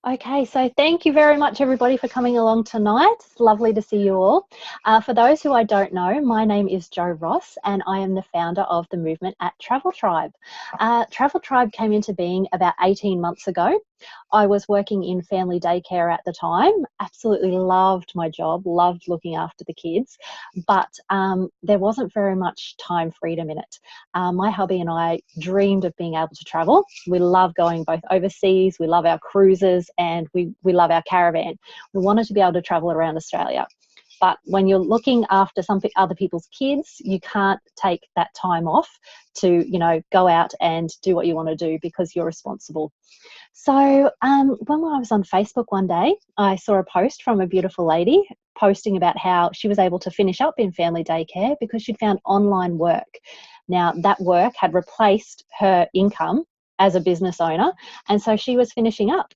Okay, so thank you very much, everybody, for coming along tonight. It's lovely to see you all. For those who I don't know, my name is Jo Ross, and I am the founder of the movement at Travel Tribe. Travel Tribe came into being about 18 months ago. I was working in family daycare at the time, absolutely loved my job, loved looking after the kids, but there wasn't very much time freedom in it. My hubby and I dreamed of being able to travel. We love going both overseas, we love our cruises, and we love our caravan. We wanted to be able to travel around Australia. But when you're looking after other people's kids, you can't take that time off to, go out and do what you want to do because you're responsible. So when I was on Facebook one day, I saw a post from a beautiful lady posting about how she was able to finish up in family daycare because she'd found online work. Now, that work had replaced her income as a business owner, and so she was finishing up.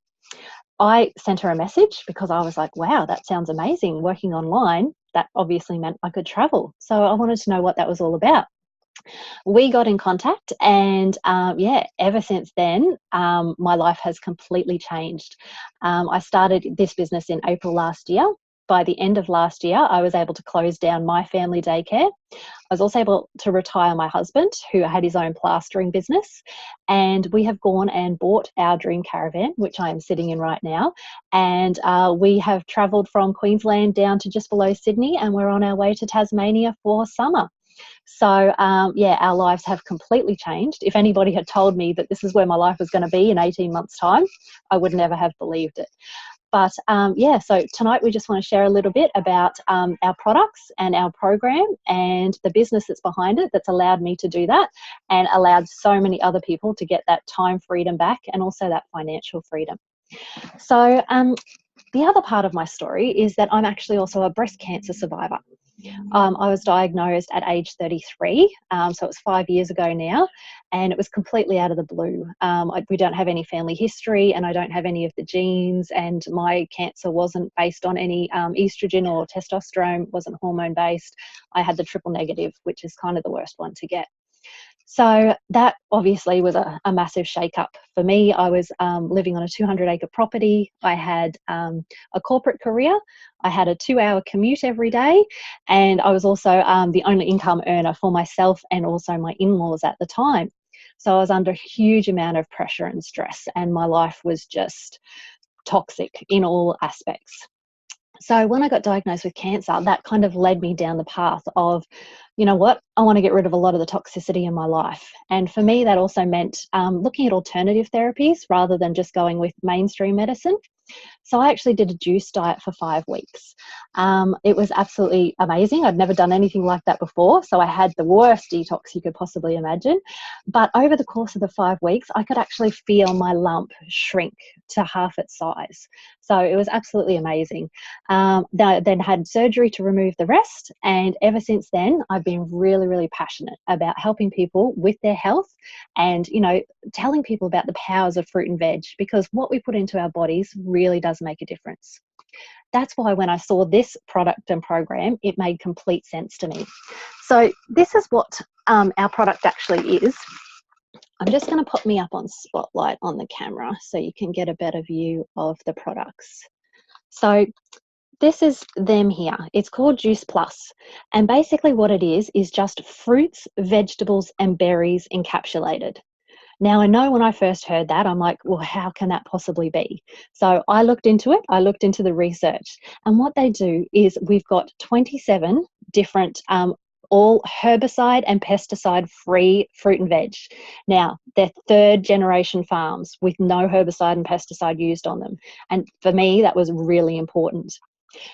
I sent her a message because I was like, wow, that sounds amazing. Working online, that obviously meant I could travel. So I wanted to know what that was all about. We got in contact, and ever since then, my life has completely changed. I started this business in April last year. By the end of last year, I was able to close down my family daycare. I was also able to retire my husband, who had his own plastering business. And we have gone and bought our dream caravan, which I am sitting in right now. And we have travelled from Queensland down to just below Sydney, and we're on our way to Tasmania for summer. So, our lives have completely changed. If anybody had told me that this is where my life was going to be in 18 months' time, I would never have believed it. But so tonight we just want to share a little bit about our products and our program and the business that's behind it that's allowed me to do that and allowed so many other people to get that time freedom back and also that financial freedom. So the other part of my story is that I'm actually also a breast cancer survivor. I was diagnosed at age 33, so it's 5 years ago now, and it was completely out of the blue. We don't have any family history, and I don't have any of the genes, and my cancer wasn't based on any estrogen or testosterone, wasn't hormone based. I had the triple negative, which is kind of the worst one to get. So that obviously was a massive shake-up for me. I was living on a 200-acre property. I had a corporate career. I had a 2-hour commute every day. And I was also the only income earner for myself and also my in-laws at the time. So I was under a huge amount of pressure and stress, and my life was just toxic in all aspects. So when I got diagnosed with cancer, that kind of led me down the path of, you know what, I want to get rid of a lot of the toxicity in my life. And for me, that also meant looking at alternative therapies rather than just going with mainstream medicine. So I actually did a juice diet for 5 weeks. It was absolutely amazing. I'd never done anything like that before. So I had the worst detox you could possibly imagine. But over the course of the 5 weeks, I could actually feel my lump shrink to half its size. So it was absolutely amazing. Then had surgery to remove the rest. And ever since then, I've been really, really passionate about helping people with their health and, telling people about the powers of fruit and veg, because what we put into our bodies really does make a difference. That's why when I saw this product and program, it made complete sense to me. So this is what our product actually is. I'm just going to put me up on spotlight on the camera so you can get a better view of the products. So this is them here. It's called Juice Plus. And basically what it is just fruits, vegetables, and berries encapsulated. Now, I know when I first heard that, I'm like, well, how can that possibly be? So I looked into it. I looked into the research. And what they do is we've got 27 different all herbicide and pesticide free fruit and veg. Now, they're 3rd generation farms with no herbicide and pesticide used on them. And for me, that was really important.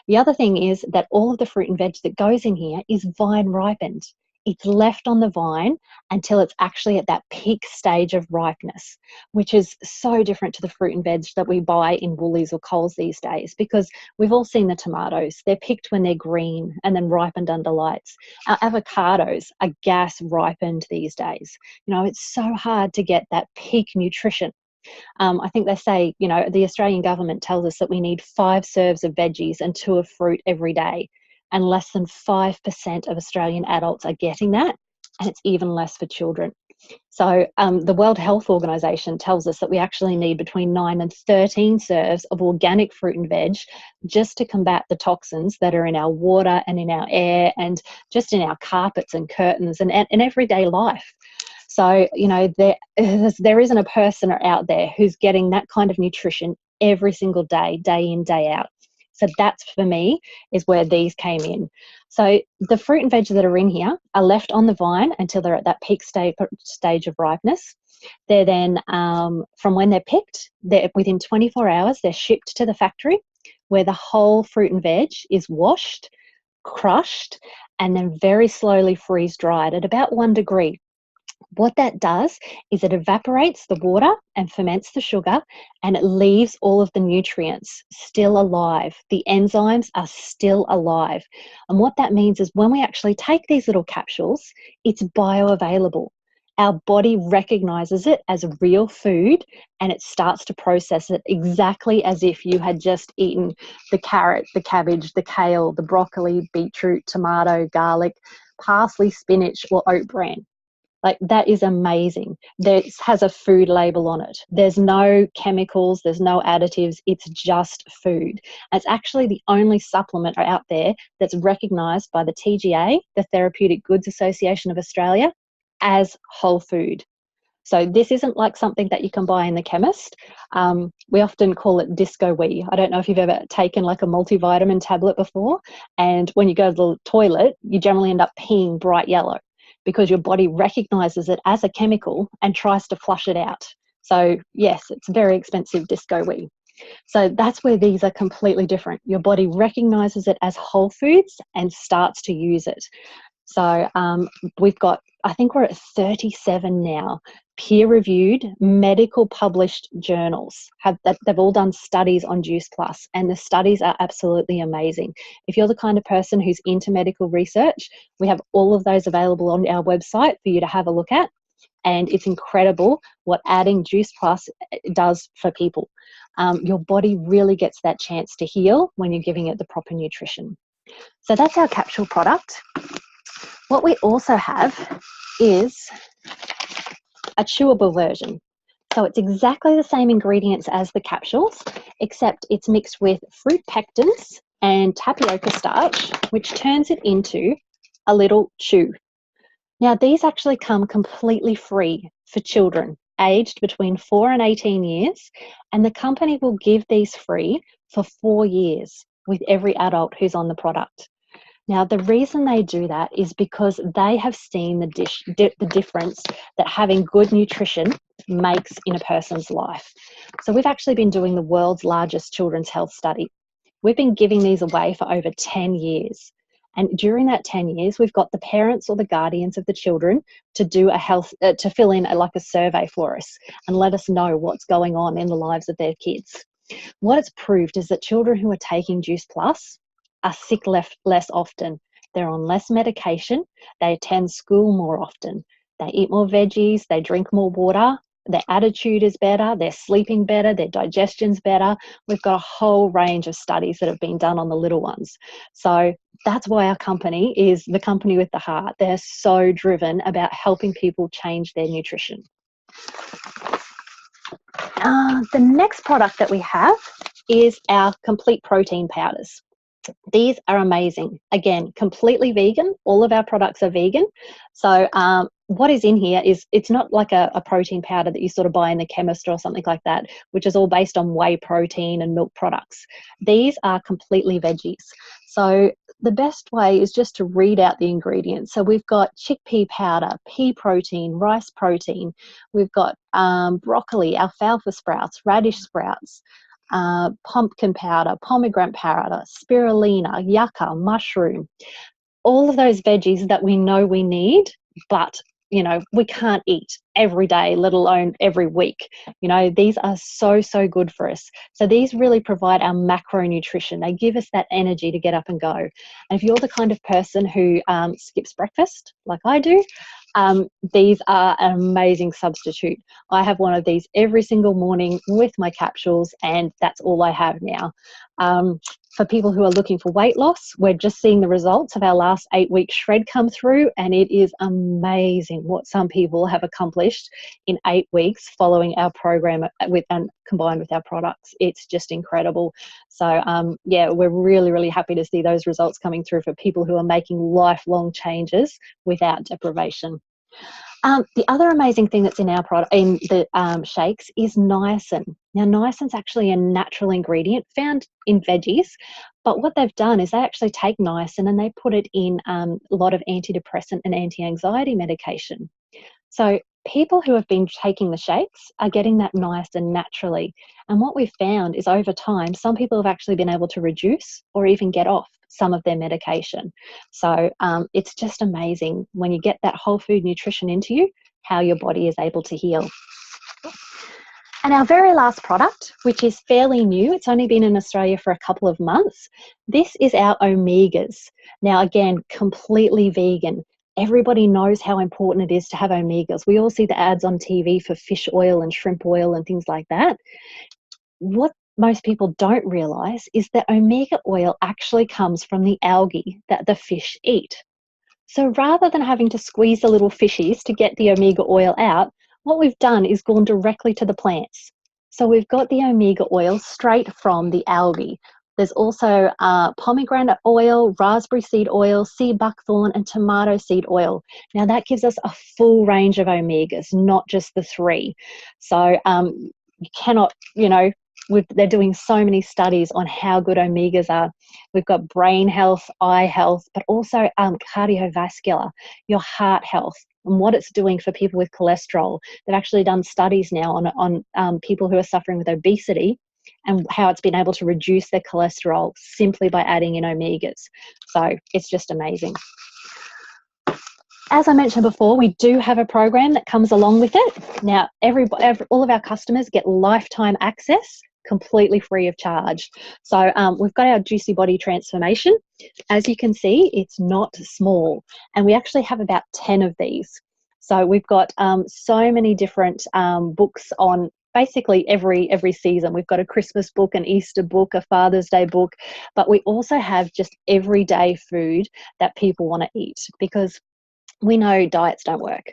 The other thing is that all of the fruit and veg that goes in here is vine ripened. It's left on the vine until it's actually at that peak stage of ripeness, which is so different to the fruit and veg that we buy in Woolies or Coles these days, because we've all seen the tomatoes. They're picked when they're green and then ripened under lights. Our avocados are gas ripened these days. It's so hard to get that peak nutrition. I think they say, the Australian government tells us that we need 5 serves of veggies and 2 of fruit every day. And less than 5% of Australian adults are getting that. And it's even less for children. So the World Health Organization tells us that we actually need between 9 and 13 serves of organic fruit and veg just to combat the toxins that are in our water and in our air and just in our carpets and curtains and in everyday life. So, you know, there isn't a person out there who's getting that kind of nutrition every single day, day in, day out. So that's, for me, is where these came in. So the fruit and veg that are in here are left on the vine until they're at that peak stage of ripeness. They're then, from when they're picked, they're within 24 hours, they're shipped to the factory where the whole fruit and veg is washed, crushed, and then very slowly freeze dried at about 1 degree. What that does is it evaporates the water and ferments the sugar, and it leaves all of the nutrients still alive. The enzymes are still alive. And what that means is when we actually take these little capsules, it's bioavailable. Our body recognizes it as real food, and it starts to process it exactly as if you had just eaten the carrot, the cabbage, the kale, the broccoli, beetroot, tomato, garlic, parsley, spinach, or oat bran. Like, that is amazing. This has a food label on it. There's no chemicals, there's no additives, it's just food. And it's actually the only supplement out there that's recognised by the TGA, the Therapeutic Goods Association of Australia, as whole food. So this isn't like something that you can buy in the chemist. We often call it disco wee. I don't know if you've ever taken like a multivitamin tablet before, and when you go to the toilet, you generally end up peeing bright yellow, because your body recognises it as a chemical and tries to flush it out. So yes, it's very expensive disco wee. So that's where these are completely different. Your body recognises it as whole foods and starts to use it. So we've got, I think we're at 37 now, peer-reviewed, medical published journals. They've all done studies on Juice Plus, and the studies are absolutely amazing. If you're the kind of person who's into medical research, we have all of those available on our website for you to have a look at. And it's incredible what adding Juice Plus does for people. Your body really gets that chance to heal when you're giving it the proper nutrition. So that's our capsule product. What we also have is a chewable version. So it's exactly the same ingredients as the capsules, except it's mixed with fruit pectins and tapioca starch, which turns it into a little chew. Now, these actually come completely free for children aged between 4 and 18 years, and the company will give these free for 4 years with every adult who's on the product. Now, the reason they do that is because they have seen the difference that having good nutrition makes in a person's life. So we've actually been doing the world's largest children's health study. We've been giving these away for over 10 years. And during that 10 years, we've got the parents or the guardians of the children to do to fill in like a survey for us and let us know what's going on in the lives of their kids. What it's proved is that children who are taking Juice Plus are sick less often. They're on less medication. They attend school more often. They eat more veggies. They drink more water. Their attitude is better. They're sleeping better. Their digestion's better. We've got a whole range of studies that have been done on the little ones. So that's why our company is the company with the heart. They're so driven about helping people change their nutrition. The next product that we have is our complete protein powders. These are amazing. Again, completely vegan. All of our products are vegan. So what is in here is, it's not like a protein powder that you sort of buy in the chemist or something like that, which is all based on whey protein and milk products. These are completely veggies. So the best way is just to read out the ingredients. So we've got chickpea powder, pea protein, rice protein. We've got broccoli, alfalfa sprouts, radish sprouts, pumpkin powder, pomegranate powder, spirulina, yucca, mushroom, all of those veggies that we know we need, but we can't eat every day, let alone every week. These are so good for us. So these really provide our macronutrition. They give us that energy to get up and go. And if you're the kind of person who skips breakfast like I do, these are an amazing substitute. I have one of these every single morning with my capsules, and that's all I have now. For people who are looking for weight loss, we're just seeing the results of our last 8-week shred come through, and it is amazing what some people have accomplished in 8 weeks following our program and combined with our products. It's just incredible. So yeah, we're really, really happy to see those results coming through for people who are making lifelong changes without deprivation. The other amazing thing that's in our product, in the shakes, is niacin. Now, niacin's actually a natural ingredient found in veggies, but what they've done is they actually take niacin and they put it in a lot of antidepressant and anti-anxiety medication. So people who have been taking the shakes are getting that niacin naturally. And what we've found is over time, some people have actually been able to reduce or even get off some of their medication. So it's just amazing when you get that whole food nutrition into you, how your body is able to heal. And our very last product, which is fairly new, it's only been in Australia for a couple of months. This is our omegas. Now, again, completely vegan. Everybody knows how important it is to have omegas. We all see the ads on TV for fish oil and shrimp oil and things like that. What most people don't realize is that omega oil actually comes from the algae that the fish eat. So rather than having to squeeze the little fishies to get the omega oil out, what we've done is gone directly to the plants. So we've got the omega oil straight from the algae. There's also pomegranate oil, raspberry seed oil, sea buckthorn, and tomato seed oil. Now that gives us a full range of omegas, not just the 3. So you cannot, they're doing so many studies on how good omegas are. We've got brain health, eye health, but also cardiovascular, your heart health, and what it's doing for people with cholesterol. They've actually done studies now on people who are suffering with obesity and how it's been able to reduce their cholesterol simply by adding in omegas. So it's just amazing. As I mentioned before, we do have a program that comes along with it. Now, all of our customers get lifetime access, completely free of charge. So we've got our Juicy Body Transformation. As you can see, it's not small, and we actually have about 10 of these. So we've got so many different books on basically every season. We've got a Christmas book, an Easter book, a Father's Day book, but we also have just everyday food that people want to eat, because we know diets don't work.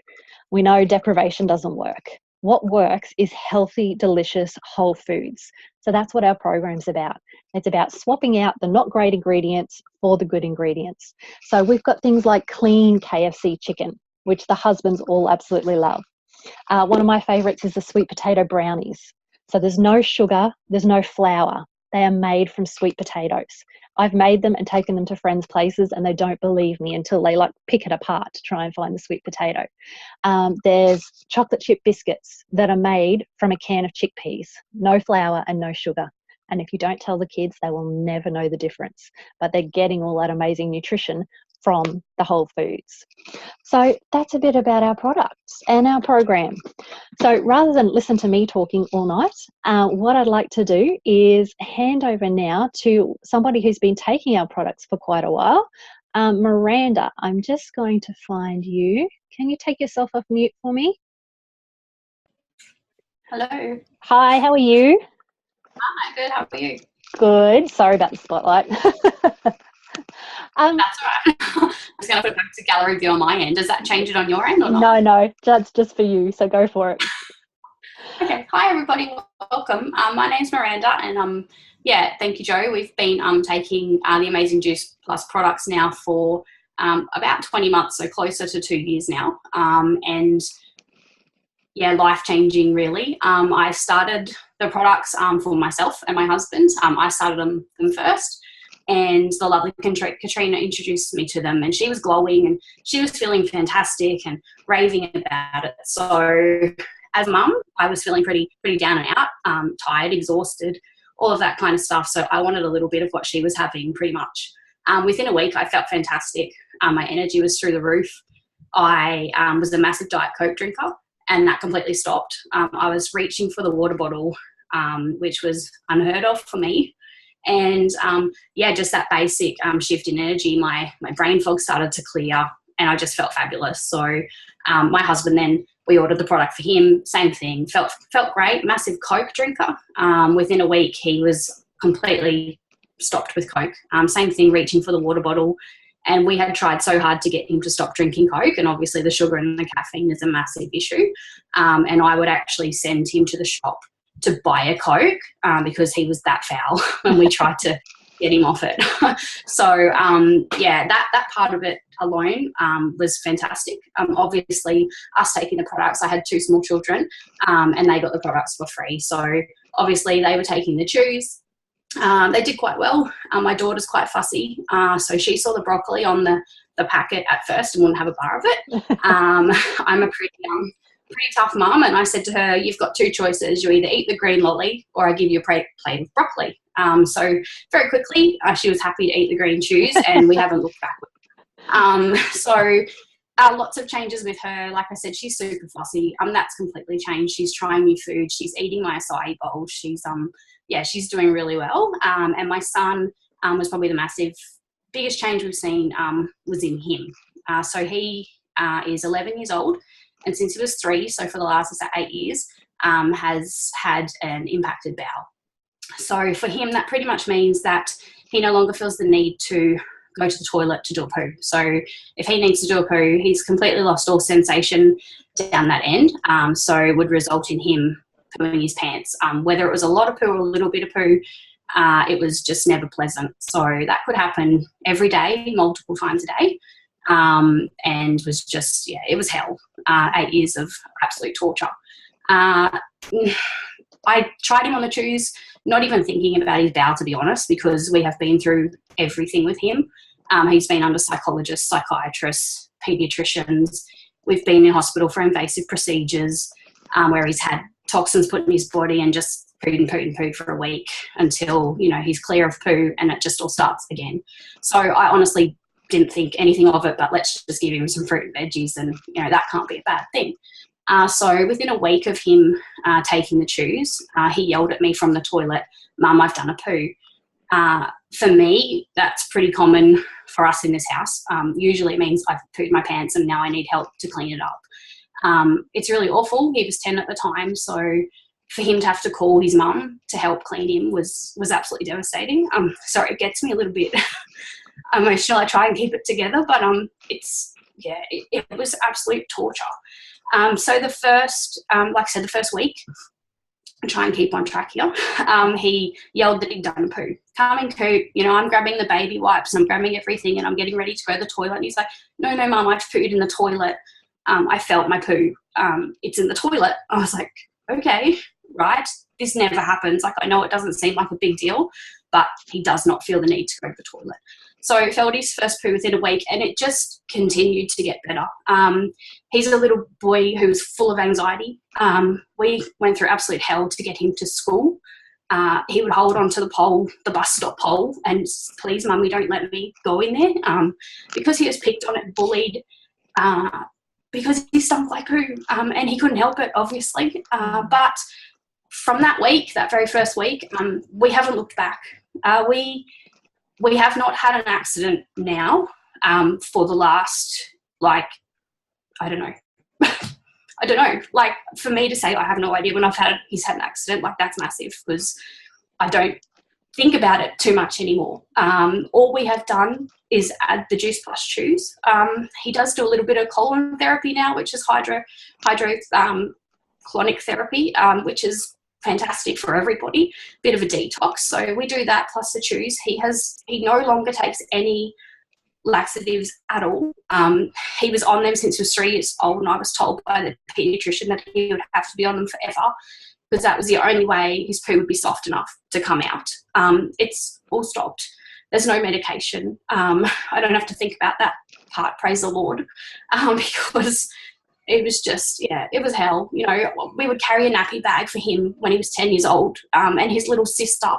We know deprivation doesn't work. What works is healthy, delicious, whole foods. So that's what our program's about. It's about swapping out the not great ingredients for the good ingredients. So we've got things like clean KFC chicken, which the husbands all absolutely love. One of my favorites is the sweet potato brownies. So there's no sugar, there's no flour. They are made from sweet potatoes. I've made them and taken them to friends' places, and they don't believe me until they pick it apart to try and find the sweet potato. There's chocolate chip biscuits that are made from a can of chickpeas, no flour and no sugar. And if you don't tell the kids, they will never know the difference. But they're getting all that amazing nutrition from the whole foods. So that's a bit about our products and our program. So rather than listen to me talking all night, what I'd like to do is hand over now to somebody who's been taking our products for quite a while. Miranda, I'm just going to find you. Can you take yourself off mute for me? Hello. Hi, how are you? Hi, good. How are you? Good. Sorry about the spotlight. That's all right. I was going to put it back to gallery view on my end. Does that change it on your end or not? No, that's just for you. So go for it. Okay. Hi, everybody. Welcome. My name's Miranda, and thank you, Joe. We've been taking the Amazing Juice Plus products now for about 20 months, so closer to 2 years now. Life-changing, really. I started the products for myself and my husband. I started them first, and the lovely Katrina introduced me to them, and she was glowing and she was feeling fantastic and raving about it. So as a mum, I was feeling pretty down and out, tired, exhausted, all of that kind of stuff. So I wanted a little bit of what she was having, pretty much. Within a week, I felt fantastic. My energy was through the roof. I was a massive Diet Coke drinker, and that completely stopped. I was reaching for the water bottle, which was unheard of for me. And just that basic shift in energy, my brain fog started to clear, and I just felt fabulous. So my husband, then we ordered the product for him, same thing, felt great, massive Coke drinker. Within a week, he was completely stopped with Coke. Same thing, reaching for the water bottle. And we had tried so hard to get him to stop drinking Coke, and obviously the sugar and the caffeine is a massive issue. And I would actually send him to the shop to buy a Coke because he was that foul when we tried to get him off it. So, yeah, that part of it alone was fantastic. Obviously, us taking the products, I had 2 small children and they got the products for free. So, obviously, they were taking the chews. They did quite well. My daughter's quite fussy, so she saw the broccoli on the packet at first and wouldn't have a bar of it. I'm a pretty tough mum, and I said to her, you've got 2 choices. You either eat the green lolly or I give you a plate of broccoli. So very quickly, she was happy to eat the green chews, and we haven't looked backwards. So lots of changes with her. Like I said, she's super fussy. That's completely changed. She's trying new food. She's eating my acai bowl. She's doing really well. And my son was probably the biggest change we've seen was in him. So he is 11 years old, and since he was 3, so for the last 8 years, has had an impacted bowel. So for him, that pretty much means that he no longer feels the need to go to the toilet to do a poo. So if he needs to do a poo, he's completely lost all sensation down that end. So it would result in him pooing his pants. Whether it was a lot of poo or a little bit of poo, it was just never pleasant. So that could happen every day, multiple times a day. And was just, it was hell. 8 years of absolute torture. I tried him on the chews, not even thinking about his bowel, to be honest, because we have been through everything with him. He's been under psychologists, psychiatrists, paediatricians. We've been in hospital for invasive procedures where he's had toxins put in his body and just pooed for a week until, he's clear of poo and it just all starts again. So I honestly didn't think anything of it, but let's just give him some fruit and veggies and, that can't be a bad thing. So within a week of him taking the chews, he yelled at me from the toilet, "Mum, I've done a poo." For me, that's pretty common for us in this house. Usually it means I've pooed my pants and now I need help to clean it up. It's really awful. He was 10 at the time, so for him to have to call his mum to help clean him was absolutely devastating. Sorry, it gets me a little bit emotional. I try and keep it together, but it was absolute torture. So the first, like I said, the first week, I try and keep on track here, he yelled that he'd done a poo. Calming Coop, I'm grabbing the baby wipes and I'm grabbing everything and I'm getting ready to go to the toilet. And he's like, no, Mum, I've pooed in the toilet. I felt my poo. It's in the toilet. I was like, okay, right. This never happens. Like, I know it doesn't seem like a big deal, but he does not feel the need to go to the toilet. So he felt his first poo within a week and it just continued to get better. He's a little boy who's full of anxiety. We went through absolute hell to get him to school. He would hold on to the bus stop pole, and please, Mummy, don't let me go in there. Because he was picked on it, bullied, because he stunk like poo, and he couldn't help it, obviously. But from that week, that very first week, we haven't looked back. We have not had an accident now for the last, I don't know. I don't know. Like, for me to say I have no idea when he's had an accident, that's massive, because I don't think about it too much anymore. All we have done is add the Juice Plus chews. He does do a little bit of colon therapy now, which is hydrochlonic therapy, which is fantastic for everybody. Bit of a detox. So we do that plus the chews. He no longer takes any laxatives at all. He was on them since he was 3 years old, and I was told by the paediatrician that he would have to be on them forever because that was the only way his poo would be soft enough to come out. It's all stopped. There's no medication. I don't have to think about that part, praise the Lord, because it was just, it was hell. We would carry a nappy bag for him when he was 10 years old, and his little sister,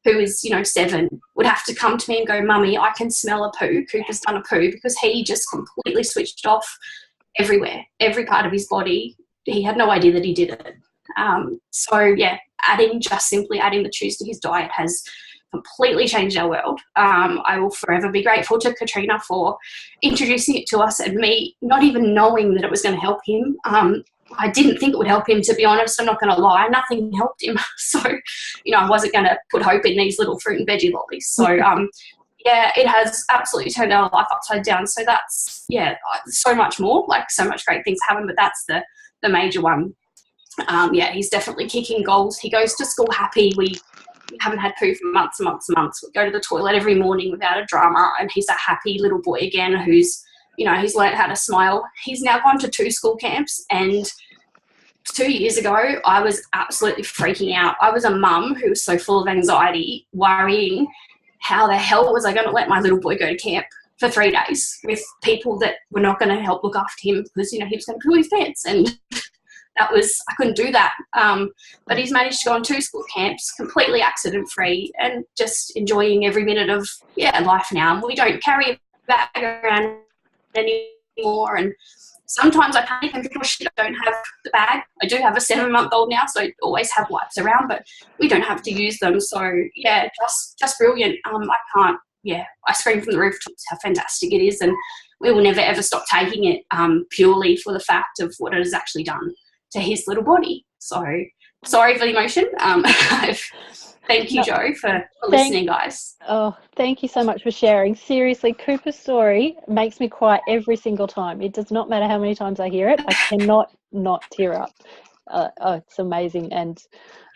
who is, 7, would have to come to me and go, "Mummy, I can smell a poo. Cooper's done a poo," because he just completely switched off everywhere, every part of his body. He had no idea that he did it. Simply adding the chews to his diet has completely changed our world. I will forever be grateful to Katrina for introducing it to us, and me not even knowing that it was going to help him. I didn't think it would help him, to be honest. I'm not going to lie. Nothing helped him. So, I wasn't going to put hope in these little fruit and veggie lollies. So, yeah, it has absolutely turned our life upside down. So that's, so much more, like so much great things happen, but that's the major one. Yeah, he's definitely kicking goals. He goes to school happy. We haven't had poo for months and months and months. We go to the toilet every morning without a drama, and he's a happy little boy again who's, he's learned how to smile. He's now gone to 2 school camps, and 2 years ago, I was absolutely freaking out. I was a mum who was so full of anxiety, worrying how the hell was I going to let my little boy go to camp for 3 days with people that were not going to help look after him because, he was going to poo his pants, and I couldn't do that. But he's managed to go on 2 school camps, completely accident-free, and just enjoying every minute of, life now. We don't carry a bag around anymore, and sometimes I panic and think, oh shit, I don't have the bag. I do have a 7-month-old now, so I always have wipes around, but we don't have to use them. So yeah, just brilliant. I scream from the rooftops how fantastic it is, and we will never ever stop taking it, purely for the fact of what it has actually done to his little body. So sorry for the emotion. Thank you, Jo, for listening, guys. Oh, thank you so much for sharing. Seriously, Cooper's story makes me cry every single time. It does not matter how many times I hear it. I cannot not tear up. It's amazing. And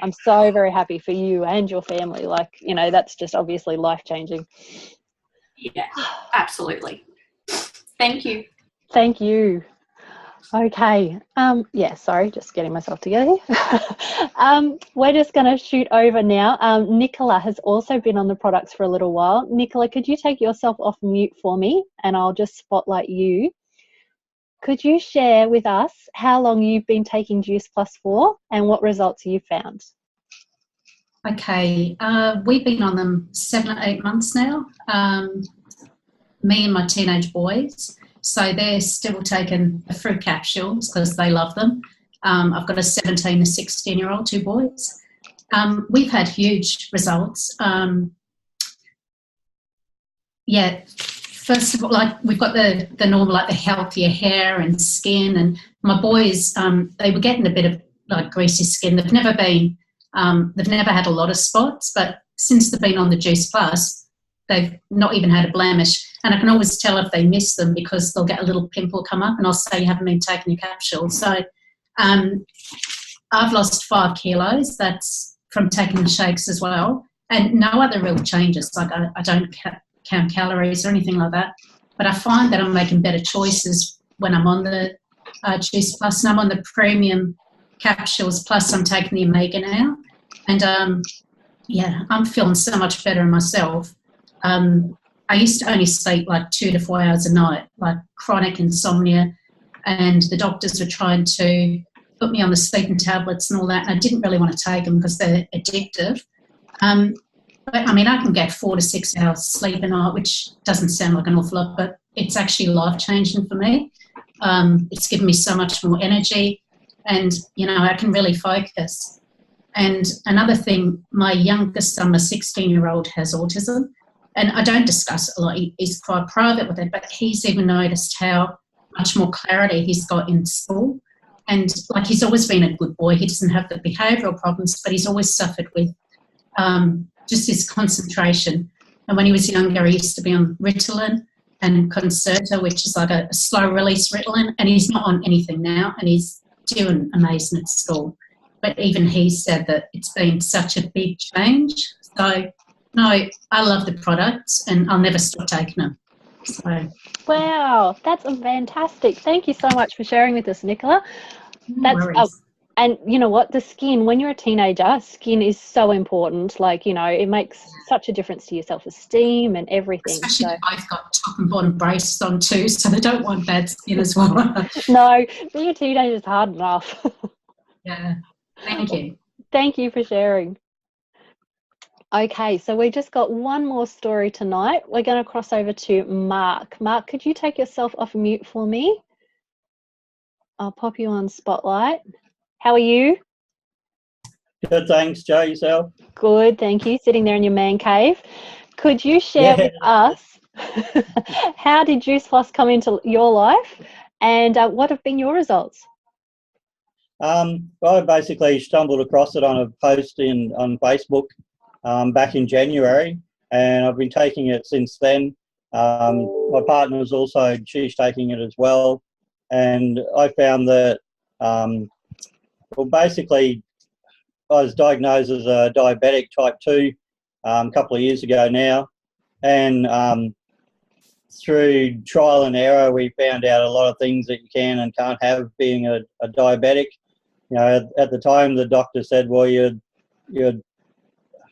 I'm so very happy for you and your family. Like, that's just obviously life-changing. Yeah, absolutely. Thank you. Thank you. Okay. Sorry, just getting myself together. We're just going to shoot over now. Nicola has also been on the products for a little while. Nicola, could you take yourself off mute for me, and I'll just spotlight you. Could you share with us how long you've been taking Juice Plus for and what results you found? Okay. We've been on them 7 or 8 months now, me and my teenage boys. So they're still taking the fruit capsules because they love them. I've got a 17 and 16-year-old, 2 boys. We've had huge results. First of all, like we've got the normal, like the healthier hair and skin. And my boys, they were getting a bit of like greasy skin. They've never had a lot of spots, but since they've been on the Juice Plus, they've not even had a blemish. And I can always tell if they miss them because they'll get a little pimple come up and I'll say, you haven't been taking your capsules. So I've lost 5 kilos. That's from taking the shakes as well. And no other real changes. Like I don't count calories or anything like that. But I find that I'm making better choices when I'm on the Juice Plus. And I'm on the premium capsules, plus I'm taking the Omega now. And, I'm feeling so much better in myself. I used to only sleep like 2 to 4 hours a night, like chronic insomnia, and the doctors were trying to put me on the sleeping tablets and all that, and I didn't really want to take them because they're addictive. But I mean, I can get 4 to 6 hours sleep a night, which doesn't sound like an awful lot, but it's actually life-changing for me. It's given me so much more energy, and, I can really focus. And another thing, my youngest son, my 16-year-old, has autism. And I don't discuss it a lot. He's quite private with it, but he's even noticed how much more clarity he's got in school. And, like, he's always been a good boy. He doesn't have the behavioural problems, but he's always suffered with just his concentration. And when he was younger, he used to be on Ritalin and Concerta, which is like a slow-release Ritalin, and he's not on anything now, and he's doing amazing at school. But even he said that it's been such a big change. So, no, I love the products and I'll never stop taking them. So. Wow, that's fantastic. Thank you so much for sharing with us, Nicola. And you know what? The skin, when you're a teenager, skin is so important. Like, it makes such a difference to your self-esteem and everything. Especially if I've got top and bottom braces on too, so they don't want bad skin as well. No, being a teenager is hard enough. Yeah, thank you. Thank you for sharing. Okay, so we just got one more story tonight. We're going to cross over to Mark. Mark, could you take yourself off mute for me? I'll pop you on Spotlight. How are you? Good, thanks, Jo. Yourself? Good, thank you. Sitting there in your man cave. Could you share with us how did Juice Plus come into your life and what have been your results? Well, I basically stumbled across it on a post on Facebook back in January, and I've been taking it since then. My partner's also, she's taking it as well, and I found that, well, basically, I was diagnosed as a diabetic type 2 a couple of years ago now, and through trial and error, we found out a lot of things that you can and can't have being a diabetic. You know, at the time, the doctor said, well, you're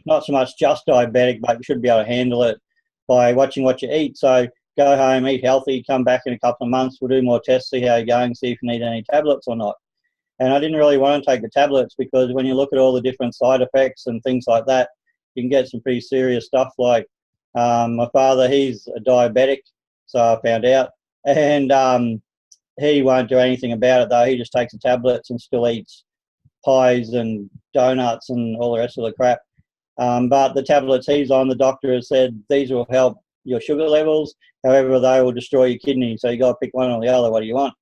not so much just diabetic, but you should be able to handle it by watching what you eat. So go home, eat healthy, come back in a couple of months, we'll do more tests, see how you're going, see if you need any tablets or not. And I didn't really want to take the tablets because when you look at all the different side effects and things like that, you can get some pretty serious stuff. Like my father, he's a diabetic, so I found out, and he won't do anything about it though. He just takes the tablets and still eats pies and donuts and all the rest of the crap. But the tablets he's on, the doctor has said these will help your sugar levels. However, they will destroy your kidney. So you got to pick one or the other. What do you want?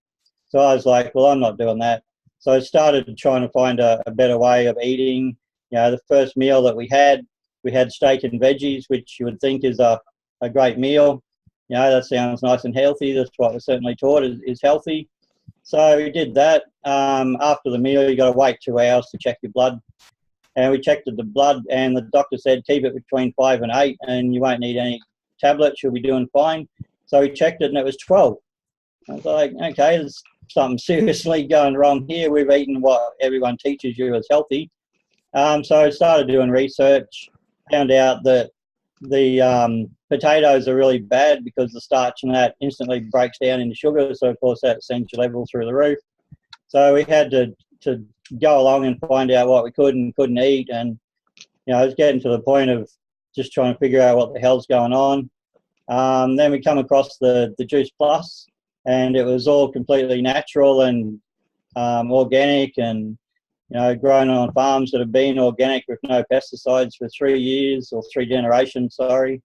So I was like, well, I'm not doing that. So I started trying to find a better way of eating. You know, the first meal that we had steak and veggies, which you would think is a great meal. You know, that sounds nice and healthy. That's what we're certainly taught is healthy. So we did that. After the meal, you got to wait 2 hours to check your blood. And we checked the blood, and the doctor said, keep it between 5 and 8, and you won't need any tablets. You'll be doing fine. So we checked it, and it was 12. I was like, okay, there's something seriously going wrong here. We've eaten what everyone teaches you is healthy. So I started doing research, found out that the potatoes are really bad because the starch in that instantly breaks down into sugar. So, of course, that sends your level through the roof. So we had to go along and find out what we could and couldn't eat. And, you know, I was getting to the point of just trying to figure out what the hell's going on. Then we come across the Juice Plus, and it was all completely natural and organic and, you know, grown on farms that have been organic with no pesticides for 3 years or 3 generations, sorry.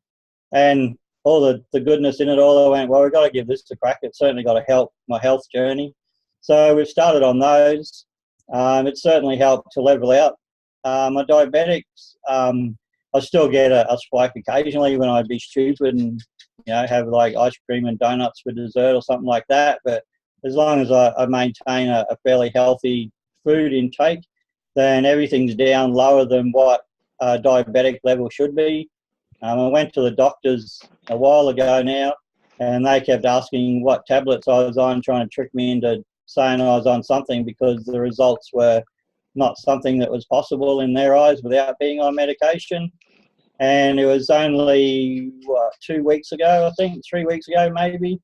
And all the goodness in it all, I went, well, we've got to give this a crack. It's certainly got to help my health journey. So we've started on those. It certainly helped to level out my diabetics. I still get a spike occasionally when I'd be stupid and, you know, have like ice cream and donuts for dessert or something like that. But as long as I maintain a fairly healthy food intake, then everything's down lower than what a diabetic level should be. I went to the doctors a while ago now, and they kept asking what tablets I was on, trying to trick me into saying I was on something because the results were not something that was possible in their eyes without being on medication. And it was only, 2 weeks ago, I think, 3 weeks ago maybe,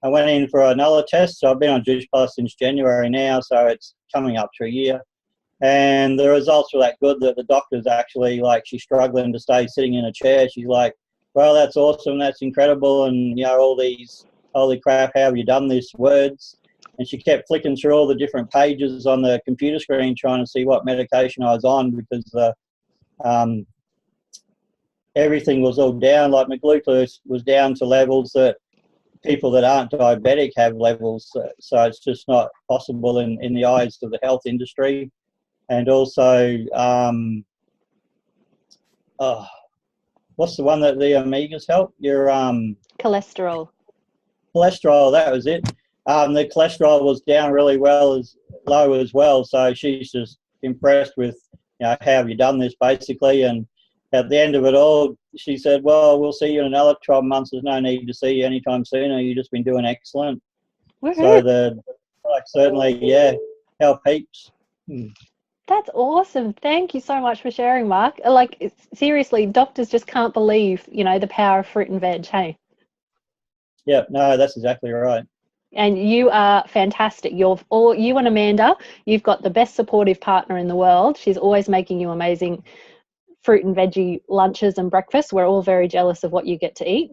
I went in for another test. So I've been on Juice Plus since January now, so it's coming up to a year. And the results were that good that the doctor's actually, like, she's struggling to stay sitting in a chair. She's like, well, that's awesome, that's incredible, and, you know, all these, holy crap, how have you done this, words. And she kept flicking through all the different pages on the computer screen trying to see what medication I was on because everything was all down. Like my glucose was down to levels that people that aren't diabetic have levels. So it's just not possible in the eyes of the health industry. And also, what's the one that the omegas help? Your Cholesterol. Cholesterol, that was it. The cholesterol was down really low as well. So she's just impressed with, you know, how have you done this basically. And at the end of it all, she said, well, we'll see you in another 12 months. There's no need to see you anytime sooner. You've just been doing excellent. So the product certainly, yeah, help heaps. That's awesome. Thank you so much for sharing, Mark. Like, seriously, doctors just can't believe, you know, the power of fruit and veg, hey? Yeah, no, that's exactly right. And you are fantastic. You and Amanda, you've got the best supportive partner in the world. She's always making you amazing fruit and veggie lunches and breakfasts. We're all very jealous of what you get to eat.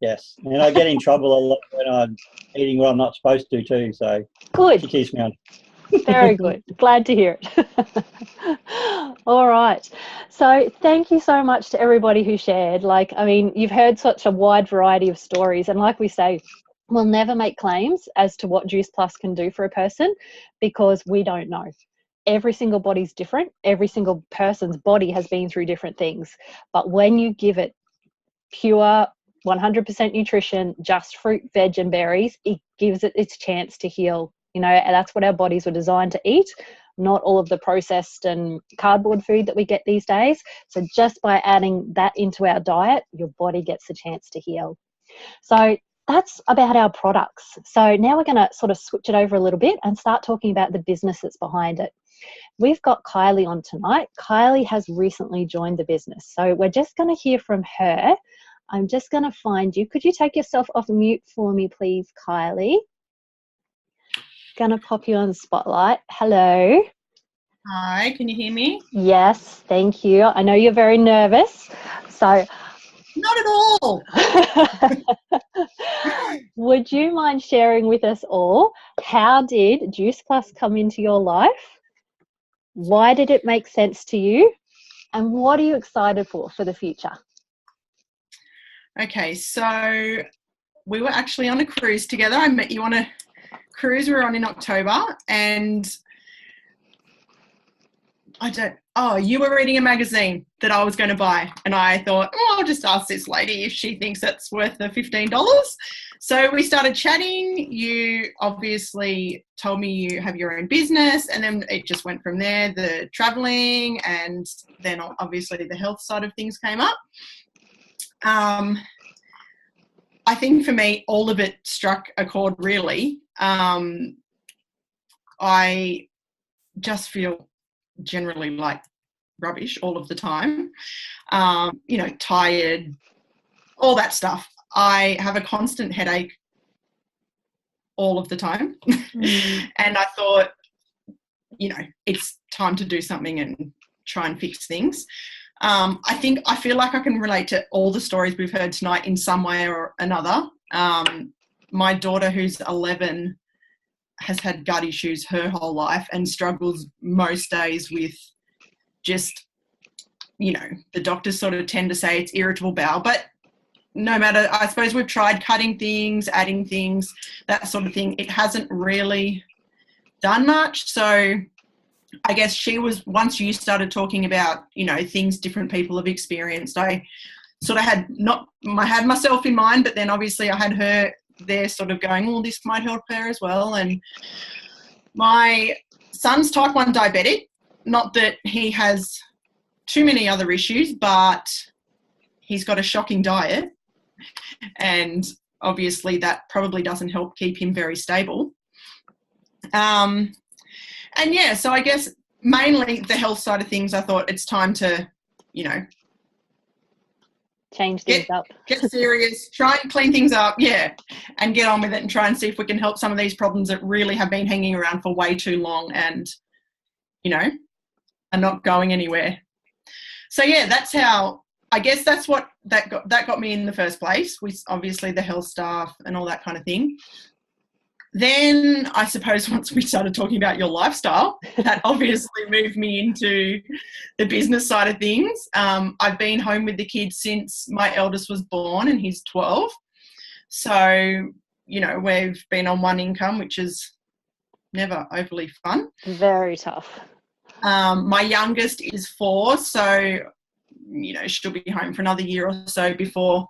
Yes, and I get in trouble a lot when I'm eating what I'm not supposed to too, so good. She keeps me on. Very good. Glad to hear it. All right. So thank you so much to everybody who shared. Like, I mean, you've heard such a wide variety of stories, and like we say, we'll never make claims as to what Juice Plus can do for a person because we don't know. Every single body's different. Every single person's body has been through different things. But when you give it pure 100% nutrition, just fruit, veg and berries, it gives it its chance to heal. You know, and that's what our bodies were designed to eat, not all of the processed and cardboard food that we get these days. So just by adding that into our diet, your body gets a chance to heal. So that's about our products. So now we're going to sort of switch it over a little bit and start talking about the business that's behind it. We've got Kylie on tonight. Kylie has recently joined the business. So we're just going to hear from her. I'm just going to find you. Could you take yourself off mute for me, please, Kylie? Going to pop you on the spotlight. Hello. Hi, can you hear me? Yes, thank you. I know you're very nervous. So not at all. Would you mind sharing with us all, how did Juice Plus come into your life? Why did it make sense to you? And what are you excited for the future? Okay, so we were actually on a cruise together. I met you on a cruise we were on in October, and you were reading a magazine that I was going to buy, and I thought, I'll just ask this lady if she thinks it's worth the $15. So we started chatting. You obviously told me you have your own business, and then it just went from there, the traveling, and then obviously the health side of things came up. I think for me, all of it struck a chord, really. I just feel generally like rubbish all of the time, tired, all that stuff. I have a constant headache all of the time. And I thought, it's time to do something and try and fix things. I feel like I can relate to all the stories we've heard tonight in some way or another. My daughter, who's 11, has had gut issues her whole life and struggles most days with just, the doctors sort of tend to say it's irritable bowel, but no matter, I suppose we've tried cutting things, adding things, that sort of thing. It hasn't really done much. So I guess once you started talking about, things different people have experienced, I sort of had myself in mind, but then obviously I had her there sort of going, this might help her as well. And my son's type 1 diabetic, not that he has too many other issues, but he's got a shocking diet. And obviously that probably doesn't help keep him very stable. So I guess mainly the health side of things, I thought it's time to, change things up. Get serious, try and clean things up, and get on with it and try and see if we can help some of these problems that really have been hanging around for way too long and, are not going anywhere. So, that's how, I guess that's what that got me in the first place, with obviously the health stuff and all that kind of thing. Then I suppose once we started talking about your lifestyle, that obviously moved me into the business side of things. I've been home with the kids since my eldest was born, and he's 12. So, we've been on one income, which is never overly fun. Very tough. My youngest is 4, so, she'll be home for another year or so before,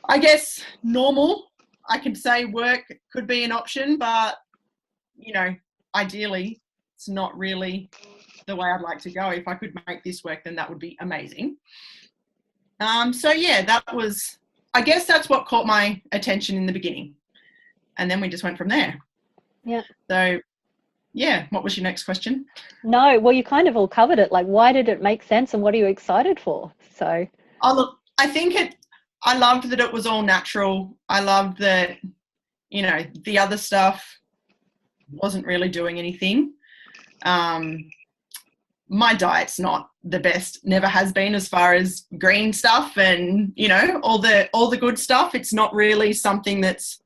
I guess, normal. I could say work could be an option, but, ideally it's not really the way I'd like to go. If I could make this work, then that would be amazing. That was, I guess that's what caught my attention in the beginning. And then we just went from there. Yeah. So, what was your next question? No, well, you kind of all covered it. Like, why did it make sense and what are you excited for? So. Oh, look, I loved that it was all natural. I loved that, the other stuff wasn't really doing anything. My diet's not the best, never has been, as far as green stuff and, all the good stuff. It's not really something that's,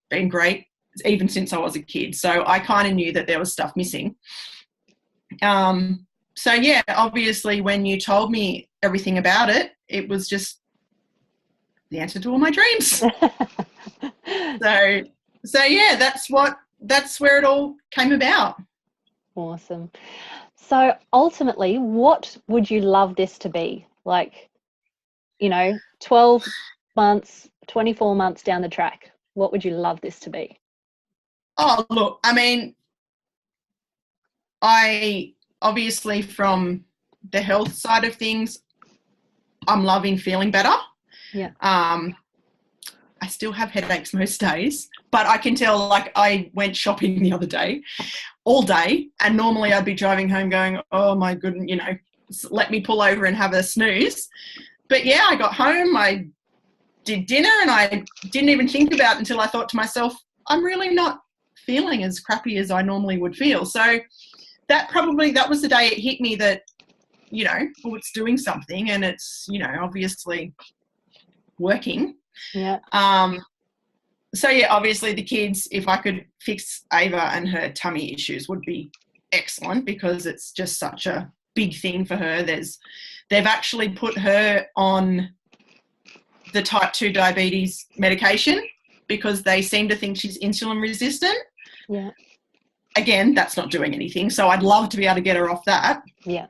been great even since I was a kid. So I kind of knew that there was stuff missing. Obviously when you told me everything about it, it was just the answer to all my dreams. So yeah, that's where it all came about. Awesome. So ultimately, what would you love this to be? Like, 12 months, 24 months down the track, what would you love this to be? Oh, look, I mean, I obviously, from the health side of things, I'm loving feeling better. Yeah. I still have headaches most days, but I can tell, like, I went shopping the other day, all day, and normally I'd be driving home going, oh my goodness, let me pull over and have a snooze. But yeah, I got home, I did dinner, and I didn't even think about it until I thought to myself, I'm really not feeling as crappy as I normally would feel. So that was the day it hit me that, it's doing something, and it's, obviously working. Yeah. So yeah, obviously the kids, if I could fix Ava and her tummy issues, would be excellent, because it's just such a big thing for her. They've actually put her on the type 2 diabetes medication because they seem to think she's insulin resistant. Yeah. Again, that's not doing anything. So I'd love to be able to get her off that. Yeah.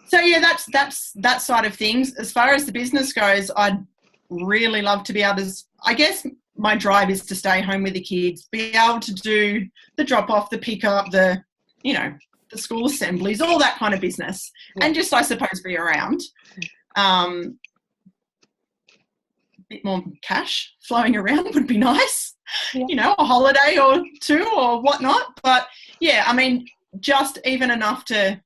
So yeah, that's that side of things. As far as the business goes, I'd really love to be able to, I guess my drive is to stay home with the kids, be able to do the drop off, the pick up, the school assemblies, all that kind of business. Yeah. And just, I suppose, be around. A bit more cash flowing around would be nice. Yeah. A holiday or two or whatnot. But yeah, I mean, just even enough to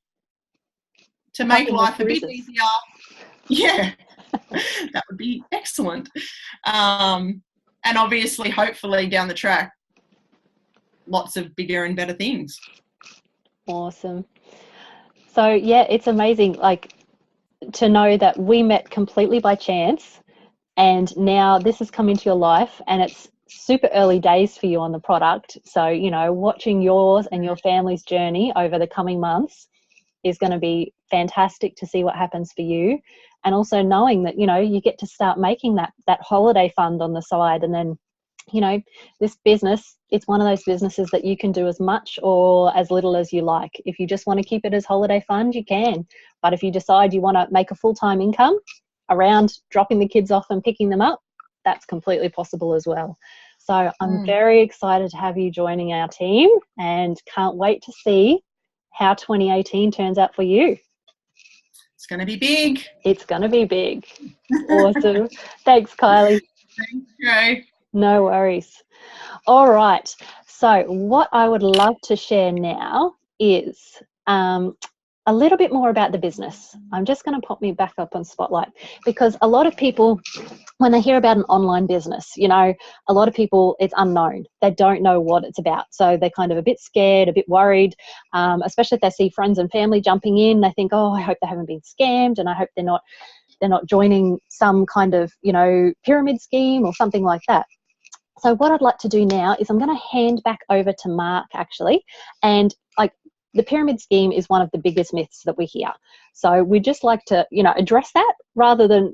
make life a bit easier. Yeah. That would be excellent. And obviously, hopefully down the track, lots of bigger and better things. Awesome. So yeah, it's amazing, like, to know that we met completely by chance, and now this has come into your life, and it's super early days for you on the product. So, watching yours and your family's journey over the coming months is going to be fantastic to see what happens for you. And also knowing that, you get to start making that holiday fund on the side. And then, this business, it's one of those businesses that you can do as much or as little as you like. If you just want to keep it as holiday fund, you can. But if you decide you want to make a full-time income around dropping the kids off and picking them up, that's completely possible as well. So I'm very excited to have you joining our team, and can't wait to see how 2018 turns out for you. It's going to be big. It's going to be big. Awesome. Thanks, Kylie. Thank you. No worries. All right. So what I would love to share now is a little bit more about the business. I'm just going to pop me back up on Spotlight, because a lot of people, when they hear about an online business, a lot of people, it's unknown. They don't know what it's about. So they're kind of a bit scared, a bit worried, especially if they see friends and family jumping in. They think, oh, I hope they haven't been scammed, and I hope they're not joining some kind of, pyramid scheme or something like that. So what I'd like to do now is I'm going to hand back over to Mark, actually, and the pyramid scheme is one of the biggest myths that we hear. So we'd just like to, address that rather than,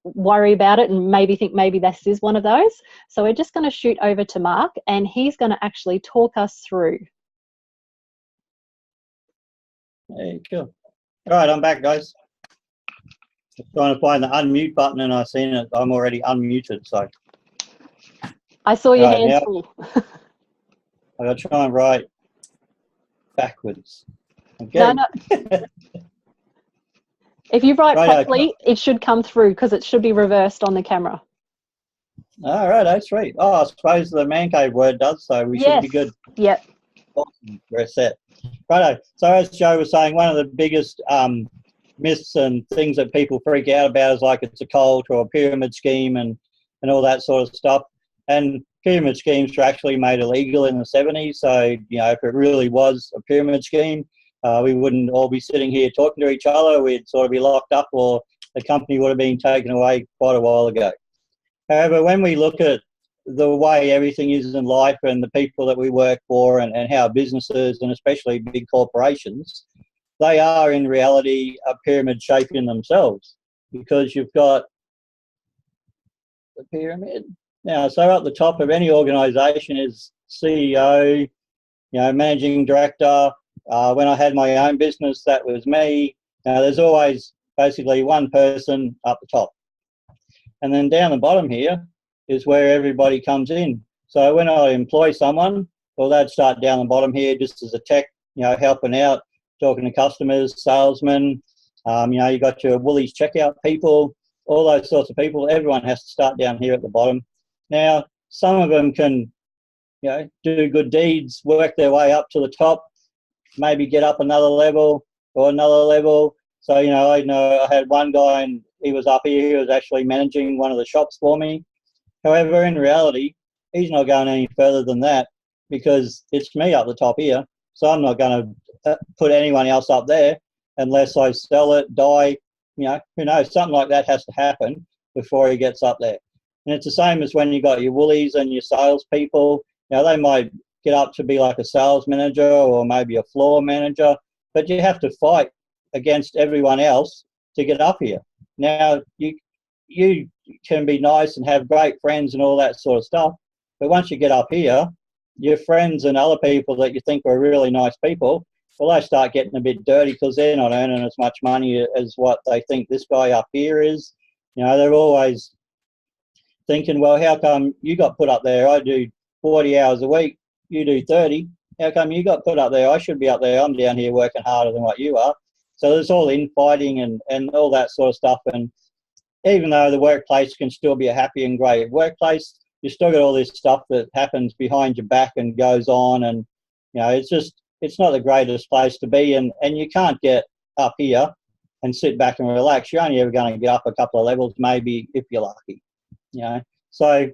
worry about it and maybe think maybe this is one of those. So we're just going to shoot over to Mark, and he's going to actually talk us through. Hey, cool. All right, I'm back, guys. Just trying to find the unmute button, and I've seen it. I'm already unmuted, so. I saw your hands full. I've got to try and write backwards. Okay. No. If you write properly, it should come through, because it should be reversed on the camera. All right, that's sweet. Oh, I suppose the man cave word does, so we should be good. Yep. Awesome. We're set. Righto. So as Joe was saying, one of the biggest myths and things that people freak out about is like it's a cult or a pyramid scheme and all that sort of stuff. And pyramid schemes were actually made illegal in the 70s. So, if it really was a pyramid scheme, we wouldn't all be sitting here talking to each other. We'd sort of be locked up, or the company would have been taken away quite a while ago. However, when we look at the way everything is in life and the people that we work for and how businesses, and especially big corporations, they are in reality a pyramid shape in themselves. because you've got the pyramid. Now, so at the top of any organisation is CEO, managing director. When I had my own business, that was me. There's always basically one person up the top. And then down the bottom here is where everybody comes in. So when I employ someone, well, they'd start down the bottom here just as a tech, helping out, talking to customers, salesmen. You got your Woolies checkout people, all those sorts of people. Everyone has to start down here at the bottom. Now, some of them can, do good deeds, work their way up to the top, maybe get up another level or another level. So, I had one guy and he was up here, he was actually managing one of the shops for me. However, in reality, he's not going any further than that because it's me up the top here. So I'm not going to put anyone else up there unless I sell it, die, who knows, something like that has to happen before he gets up there. And it's the same as when you got your Woolies and your salespeople. They might get up to be like a sales manager or maybe a floor manager, but you have to fight against everyone else to get up here. Now, you can be nice and have great friends and all that sort of stuff, but once you get up here, your friends and other people that you think are really nice people, well, they start getting a bit dirty because they're not earning as much money as what they think this guy up here is. They're always thinking, well, how come you got put up there? I do 40 hours a week, you do 30. How come you got put up there? I should be up there. I'm down here working harder than what you are. So there's all infighting and all that sort of stuff. And even though the workplace can still be a happy and great workplace, you still got all this stuff that happens behind your back and goes on. And, it's not the greatest place to be. And you can't get up here and sit back and relax. You're only ever going to get up a couple of levels, maybe, if you're lucky. So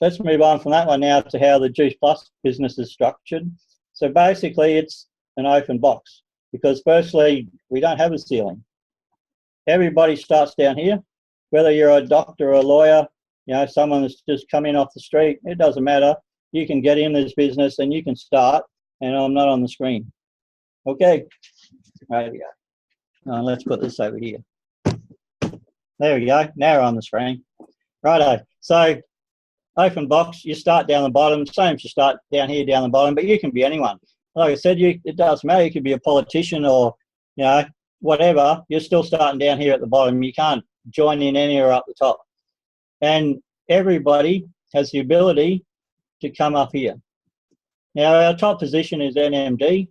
let's move on from that one now to how the Juice Plus business is structured. So basically it's an open box because firstly, we don't have a ceiling. Everybody starts down here, whether you're a doctor or a lawyer, someone that's just come in off the street, it doesn't matter. You can get in this business and you can start, and I'm not on the screen. Okay, there we go. Let's put this over here. There we go, now we're on the screen. Righto, so open box, you start down the bottom, same as you start down here, down the bottom, but you can be anyone. Like I said, it doesn't matter, you could be a politician or, whatever, you're still starting down here at the bottom. You can't join in anywhere up the top. And everybody has the ability to come up here. Now, our top position is NMD,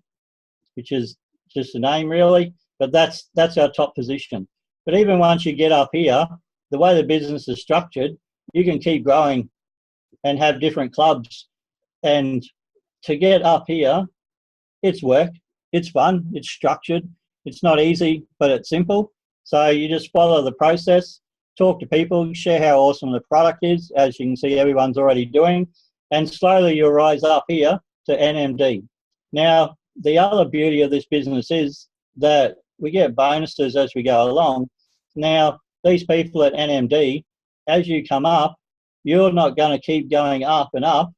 which is just a name really, but that's our top position. But even once you get up here, the way the business is structured, you can keep growing and have different clubs. And to get up here, it's work, it's fun, it's structured. It's not easy, but it's simple. So you just follow the process, talk to people, share how awesome the product is, as you can see everyone's already doing, and slowly you'll rise up here to NMD. Now, the other beauty of this business is that we get bonuses as we go along. Now, these people at NMD, as you come up, you're not going to keep going up and up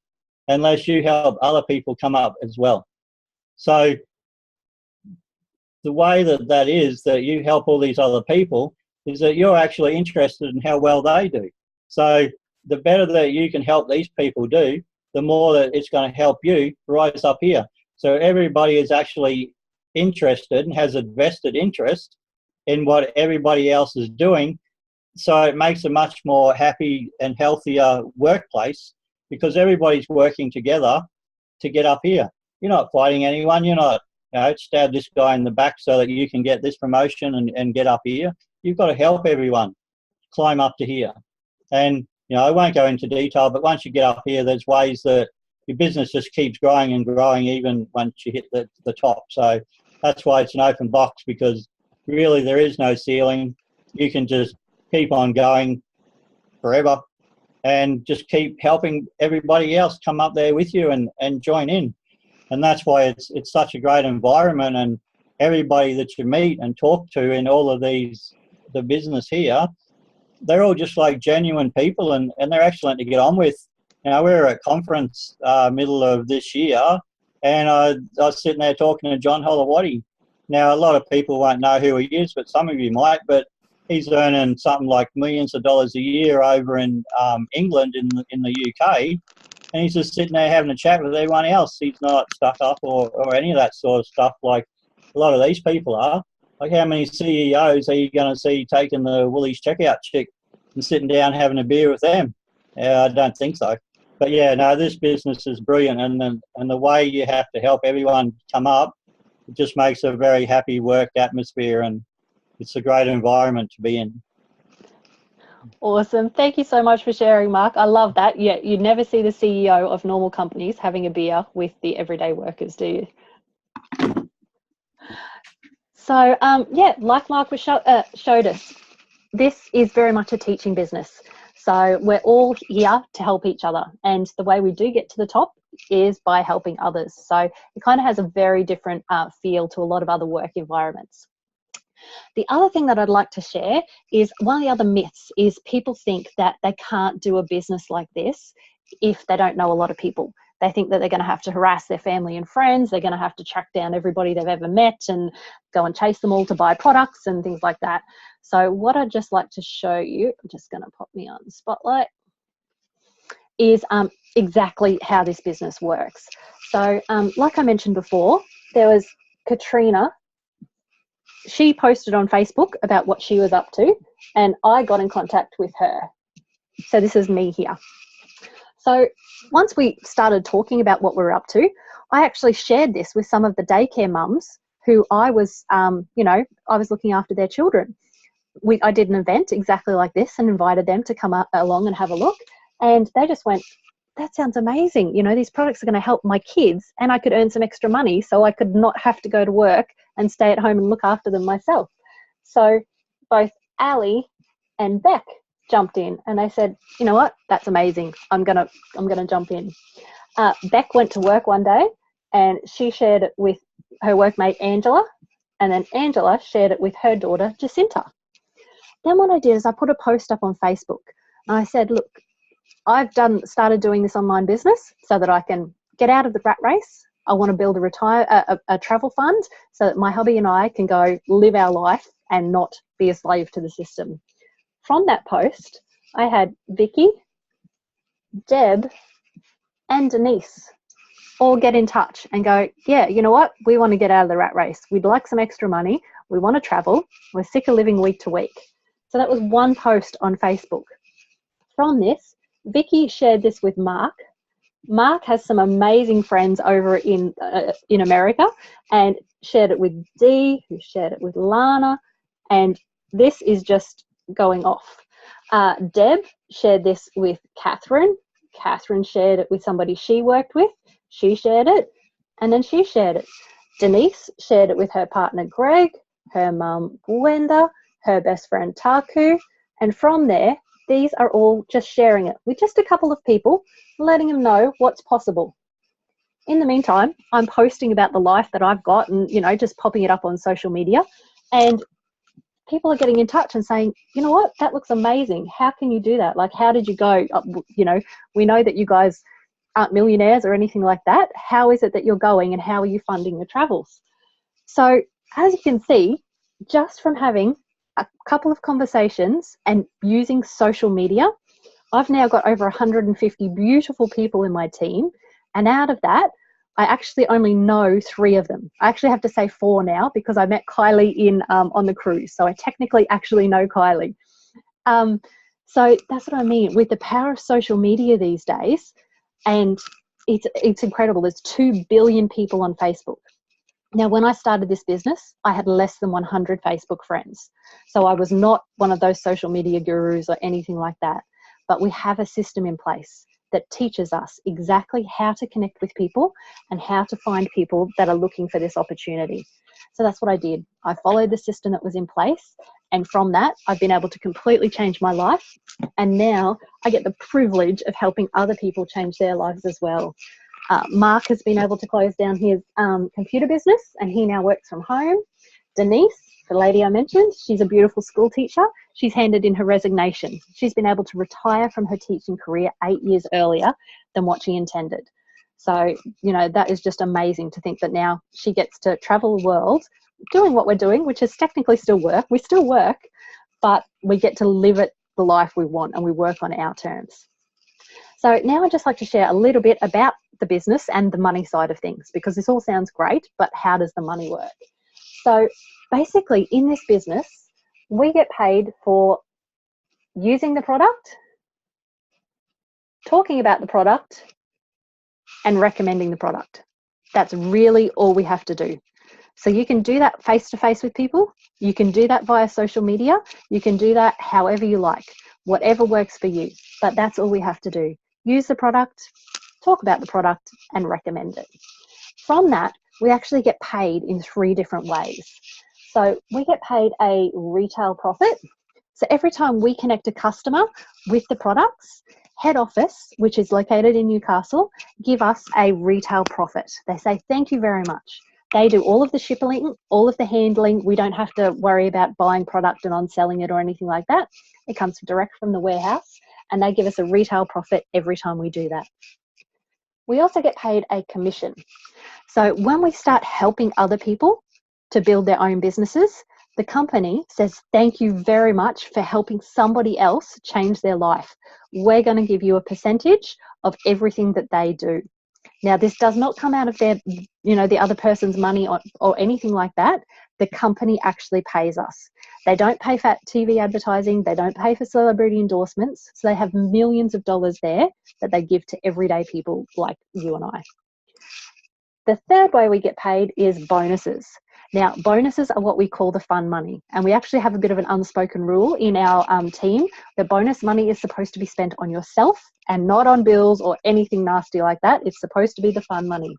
unless you help other people come up as well. So the way that is that you help all these other people is that you're actually interested in how well they do. So the better that you can help these people do, the more that it's going to help you rise up here. So everybody is actually interested and has a vested interest in what everybody else is doing. So it makes a much more happy and healthier workplace because everybody's working together to get up here. You're not fighting anyone. You're not, stab this guy in the back so that you can get this promotion and get up here. You've got to help everyone climb up to here. And, I won't go into detail, but once you get up here, there's ways that your business just keeps growing and growing even once you hit the top. So that's why it's an open box, because really there is no ceiling. You can just keep on going forever and just keep helping everybody else come up there with you and join in. And that's why it's such a great environment, and everybody that you meet and talk to in all of the business here, they're all just like genuine people, and they're excellent to get on with. We were at a conference middle of this year, and I was sitting there talking to John Holowati. Now, a lot of people won't know who he is, but some of you might. But he's earning something like millions of dollars a year over in England, in the UK, and he's just sitting there having a chat with everyone else. He's not stuck up or any of that sort of stuff like a lot of these people are. Like, how many CEOs are you going to see taking the Woolies checkout chick and sitting down having a beer with them? Yeah, I don't think so. But yeah, no, this business is brilliant, and the way you have to help everyone come up, it just makes a very happy work atmosphere, and it's a great environment to be in. Awesome. Thank you so much for sharing, Mark. I love that. Yeah, you never see the CEO of normal companies having a beer with the everyday workers, do you? So, yeah, like Mark showed us, this is very much a teaching business. So we're all here to help each other. And the way we do get to the top is by helping others. So it kind of has a very different feel to a lot of other work environments. The other thing that I'd like to share is one of the other myths is people think that they can't do a business like this if they don't know a lot of people. They think that they're going to have to harass their family and friends. They're going to have to track down everybody they've ever met and go and chase them all to buy products and things like that. So what I'd just like to show you, I'm just going to pop me on the spotlight, is exactly how this business works. So like I mentioned before, there was Katrina. She posted on Facebook about what she was up to, and I got in contact with her. So this is me here. So once we started talking about what we were up to, I actually shared this with some of the daycare mums who I was, you know, I was looking after their children. I did an event exactly like this and invited them to come along and have a look. And they just went, that sounds amazing. You know, these products are going to help my kids, and I could earn some extra money so I could not have to go to work and stay at home and look after them myself. So both Ali and Beck jumped in, and they said, you know what, that's amazing. I'm gonna jump in. Beck went to work one day and she shared it with her workmate Angela, and then Angela shared it with her daughter Jacinta. Then what I did is I put a post up on Facebook and I said, look, I've started doing this online business so that I can get out of the rat race. I want to build a travel fund so that my hubby and I can go live our life and not be a slave to the system. From that post, I had Vicky, Deb, and Denise all get in touch and go, yeah, you know what? We want to get out of the rat race. We'd like some extra money. We want to travel. We're sick of living week to week. So that was one post on Facebook. From this, Vicky shared this with Mark. Mark has some amazing friends over in America, and shared it with Dee, who shared it with Lana, and this is just going off. Deb shared this with Catherine. Catherine shared it with somebody she worked with. She shared it, and then she shared it. Denise shared it with her partner Greg, her mum Gwenda, her best friend Taku, and from there, these are all just sharing it with just a couple of people, letting them know what's possible. In the meantime, I'm posting about the life that I've got and, you know, just popping it up on social media, and people are getting in touch and saying, you know what, that looks amazing. How can you do that? Like, how did you go? You know, we know that you guys aren't millionaires or anything like that. How is it that you're going, and how are you funding your travels? So as you can see, just from having a couple of conversations and using social media, I've now got over 150 beautiful people in my team. And out of that, I actually only know 3 of them. I actually have to say 4 now because I met Kylie on the cruise. So I technically actually know Kylie. So that's what I mean with the power of social media these days. And it's incredible. There's 2 billion people on Facebook. Now, when I started this business, I had less than 100 Facebook friends. So I was not one of those social media gurus or anything like that. But we have a system in place that teaches us exactly how to connect with people and how to find people that are looking for this opportunity. So that's what I did. I followed the system that was in place. And from that, I've been able to completely change my life. And now I get the privilege of helping other people change their lives as well. Mark has been able to close down his computer business, and he now works from home. Denise, the lady I mentioned, she's a beautiful school teacher. She's handed in her resignation. She's been able to retire from her teaching career 8 years earlier than what she intended. So, you know, that is just amazing to think that now she gets to travel the world doing what we're doing, which is technically still work. We still work, but we get to live it the life we want and we work on our terms. So now I'd just like to share a little bit about the business and the money side of things, because this all sounds great, but how does the money work? So basically in this business, we get paid for using the product, talking about the product, and recommending the product. That's really all we have to do. So you can do that face-to-face with people. You can do that via social media. You can do that however you like, whatever works for you. But that's all we have to do. Use the product, talk about the product, and recommend it. From that, we actually get paid in 3 different ways. So we get paid a retail profit. So every time we connect a customer with the products, head office, which is located in Newcastle, give us a retail profit. They say, thank you very much. They do all of the shipping, all of the handling. We don't have to worry about buying product and on selling it or anything like that. It comes direct from the warehouse, and they give us a retail profit every time we do that. We also get paid a commission. So when we start helping other people to build their own businesses, the company says, thank you very much for helping somebody else change their life. We're going to give you a percentage of everything that they do. Now, this does not come out of their, the other person's money or anything like that. The company actually pays us. They don't pay for TV advertising. They don't pay for celebrity endorsements. So they have millions of dollars there that they give to everyday people like you and I. The third way we get paid is bonuses. Now, bonuses are what we call the fun money. And we actually have a bit of an unspoken rule in our team that bonus money is supposed to be spent on yourself and not on bills or anything nasty like that. It's supposed to be the fun money.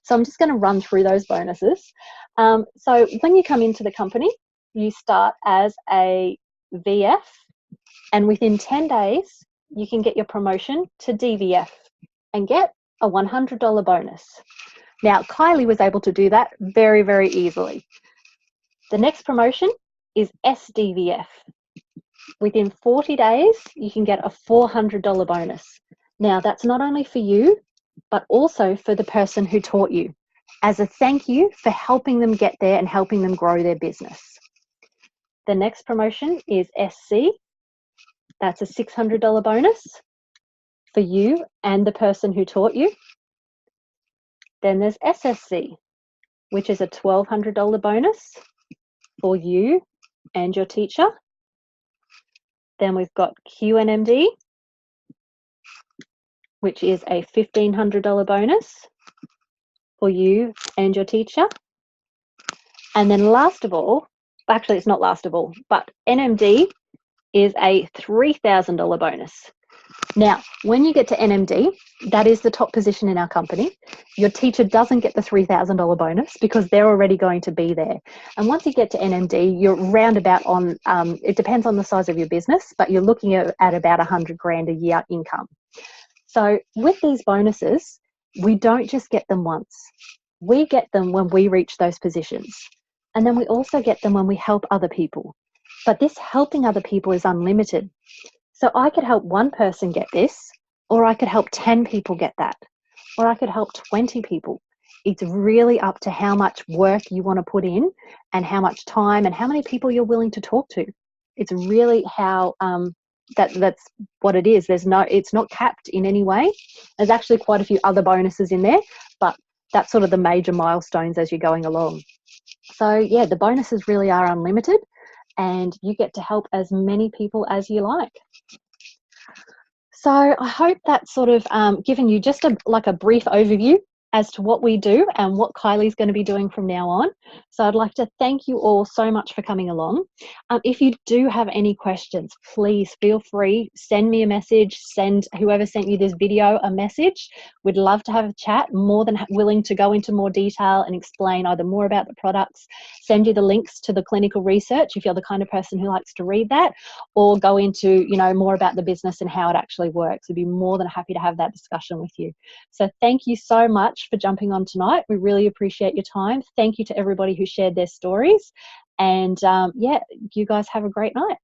So I'm just going to run through those bonuses. So when you come into the company, you start as a VF, and within 10 days, you can get your promotion to DVF and get a $100 bonus. Now, Kylie was able to do that very, very easily. The next promotion is SDVF. Within 40 days, you can get a $400 bonus. Now, that's not only for you, but also for the person who taught you, as a thank you for helping them get there and helping them grow their business. The next promotion is SC. That's a $600 bonus for you and the person who taught you. Then there's SSC, which is a $1,200 bonus for you and your teacher. Then we've got QNMD, which is a $1,500 bonus for you and your teacher. And then last of all, actually it's not last of all, but NMD is a $3,000 bonus. Now, when you get to NMD, that is the top position in our company. Your teacher doesn't get the $3,000 bonus because they're already going to be there. And once you get to NMD, you're roundabout on, it depends on the size of your business, but you're looking at about $100,000 a year income. So with these bonuses, we don't just get them once. We get them when we reach those positions. And then we also get them when we help other people. But this helping other people is unlimited. So I could help one person get this, or I could help 10 people get that, or I could help 20 people. It's really up to how much work you want to put in and how much time and how many people you're willing to talk to. It's really how that's what it is. It's not capped in any way. There's actually quite a few other bonuses in there, but that's sort of the major milestones as you're going along. So yeah, the bonuses really are unlimited, and you get to help as many people as you like. So I hope that's sort of given you just a brief overview as to what we do and what Kylie's going to be doing from now on. So I'd like to thank you all so much for coming along. If you do have any questions, please feel free, send me a message, send whoever sent you this video a message. We'd love to have a chat, more than willing to go into more detail and explain either more about the products, send you the links to the clinical research if you're the kind of person who likes to read that, or go into, more about the business and how it actually works. We'd be more than happy to have that discussion with you. So thank you so much for jumping on tonight. We really appreciate your time. Thank you to everybody who shared their stories. And yeah, you guys have a great night.